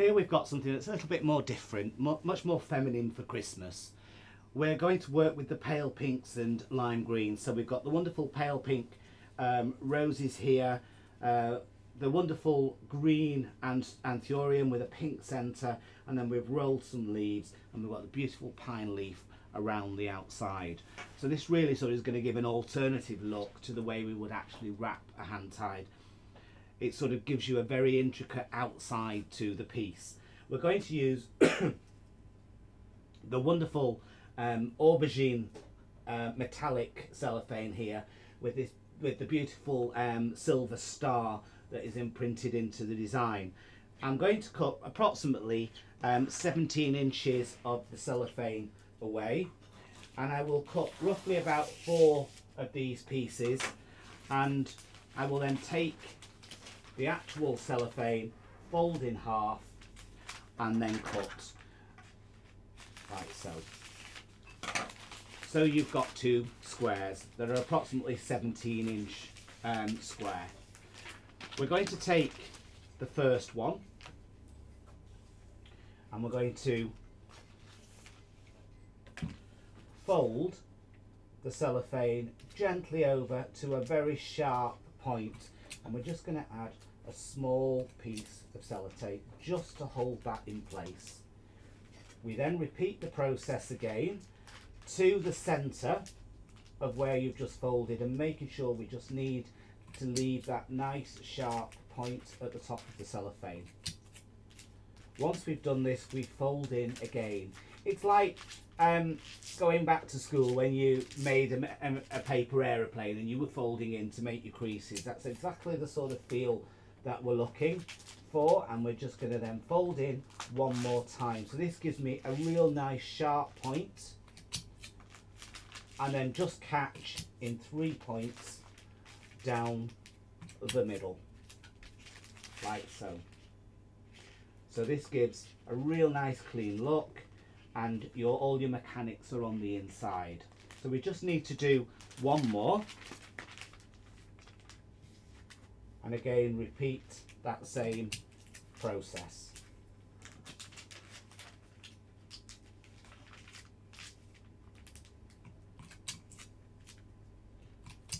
Here we've got something that's a little bit more different, much more feminine for Christmas. We're going to work with the pale pinks and lime greens. So we've got the wonderful pale pink roses here, the wonderful green anthurium with a pink centre, and then we've rolled some leaves, and we've got the beautiful pine leaf around the outside. So this really sort of is going to give an alternative look to the way we would actually wrap a hand tied. It sort of gives you a very intricate outside to the piece. We're going to use the wonderful aubergine metallic cellophane here with the beautiful silver star that is imprinted into the design. I'm going to cut approximately 17 inches of the cellophane away, and I will cut roughly about 4 of these pieces, and I will then take the actual cellophane, fold in half, and then cut like so. So you've got 2 squares that are approximately 17-inch square. We're going to take the first one, and we're going to fold the cellophane gently over to a very sharp point, and we're just going to add a small piece of sellotape just to hold that in place. We then repeat the process again to the centre of where you've just folded, and making sure we just need to leave that nice sharp point at the top of the cellophane. Once we've done this, we fold in again. It's like going back to school when you made a paper aeroplane and you were folding in to make your creases. That's exactly the sort of feel that we're looking for, and we're just going to then fold in one more time. So this gives me a real nice sharp point, and then just catch in 3 points down the middle, like so. So this gives a real nice clean look, and all your mechanics are on the inside. So we just need to do one more, and again repeat that same process.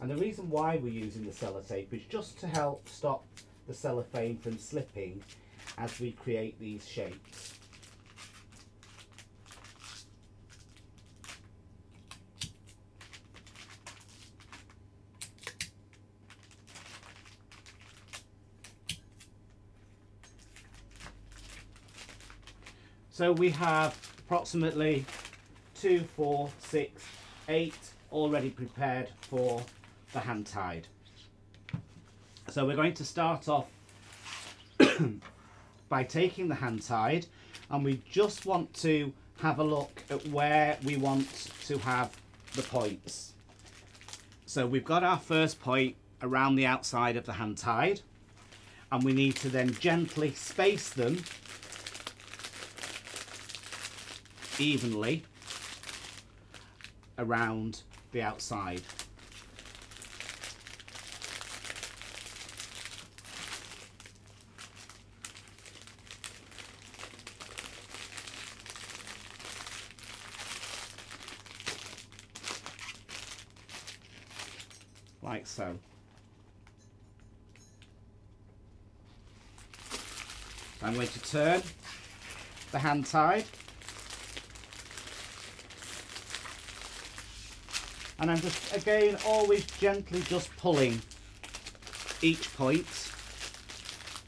And the reason why we're using the sellotape is just to help stop the cellophane from slipping as we create these shapes. So we have approximately 2, 4, 6, 8 already prepared for the hand tied. So we're going to start off by taking the hand tied, and we just want to have a look at where we want to have the points. So we've got our first point around the outside of the hand tied, and we need to then gently space them evenly around the outside. Like so. I'm going to turn the hand tied, and I'm just again always gently just pulling each point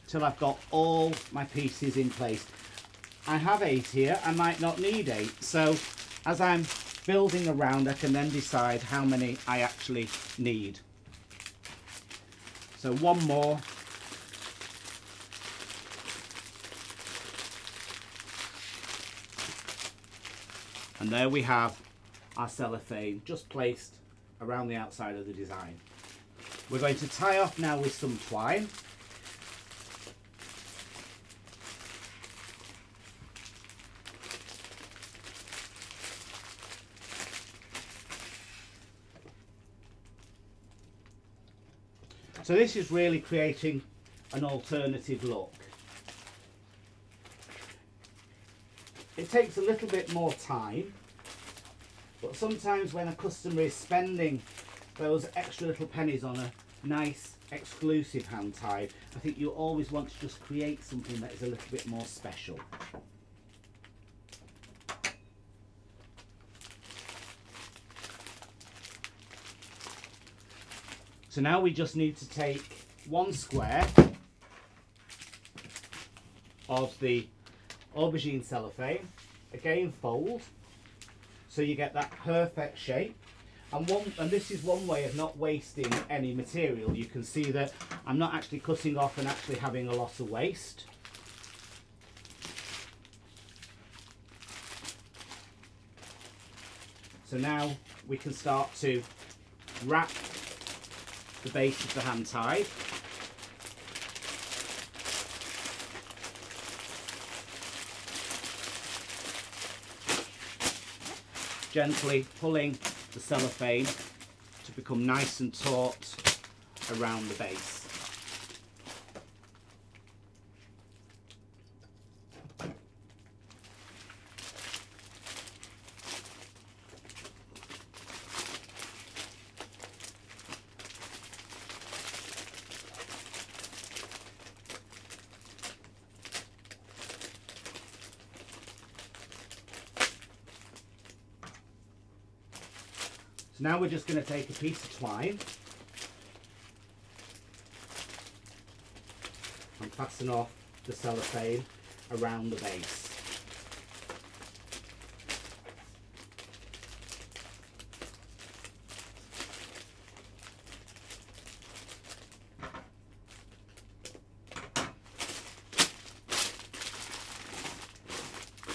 till I've got all my pieces in place. I have 8 here, I might not need 8, so as I'm building around I can then decide how many I actually need. So one more. And there we have our cellophane just placed around the outside of the design. We're going to tie off now with some twine. So this is really creating an alternative look. It takes a little bit more time, but sometimes when a customer is spending those extra little pennies on a nice exclusive hand tie, I think you always want to just create something that is a little bit more special. So now we just need to take one square of the aubergine cellophane, again fold, so you get that perfect shape. And this is one way of not wasting any material. You can see that I'm not actually cutting off and actually having a lot of waste. So now we can start to wrap the base of the hand tie. Gently pulling the cellophane to become nice and taut around the base. So now we're just going to take a piece of twine and fasten off the cellophane around the base.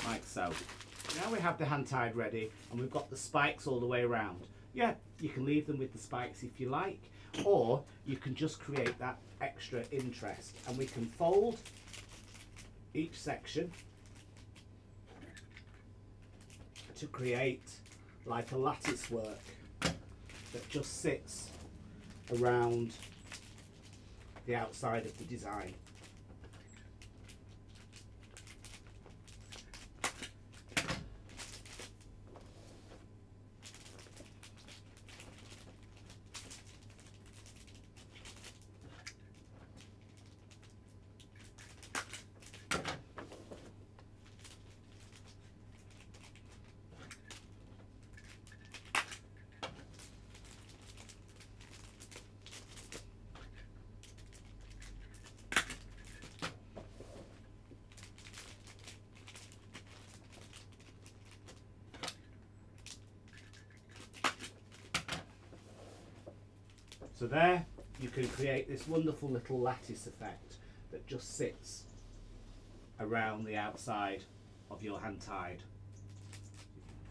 Like so. Now we have the hand tied ready and we've got the spikes all the way around. Yeah, you can leave them with the spikes if you like, or you can just create that extra interest, and we can fold each section to create like a lattice work that just sits around the outside of the design. So there you can create this wonderful little lattice effect that just sits around the outside of your hand tied.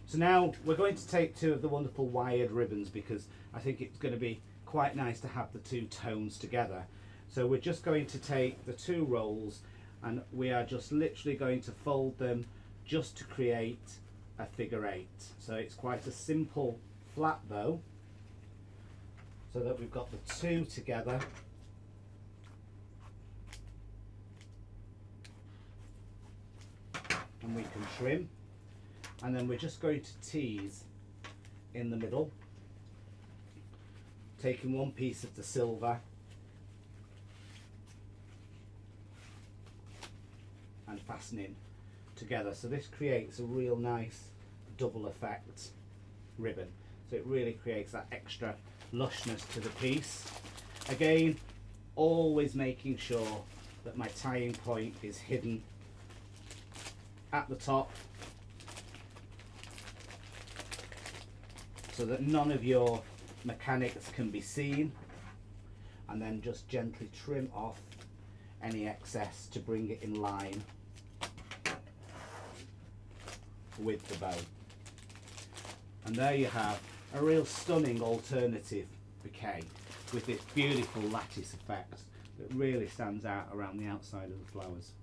So now we're going to take two of the wonderful wired ribbons because I think it's going to be quite nice to have the two tones together. So we're just going to take the two rolls and we are just literally going to fold them just to create a figure eight. So it's quite a simple flat bow, so that we've got the two together. And we can trim, and then we're just going to tease in the middle, taking one piece of the silver and fastening together. So this creates a real nice double effect ribbon. So it really creates that extra lushness to the piece. Again, always making sure that my tying point is hidden at the top so that none of your mechanics can be seen, and then just gently trim off any excess to bring it in line with the bow. And there you have a real stunning alternative bouquet with this beautiful lattice effect that really stands out around the outside of the flowers.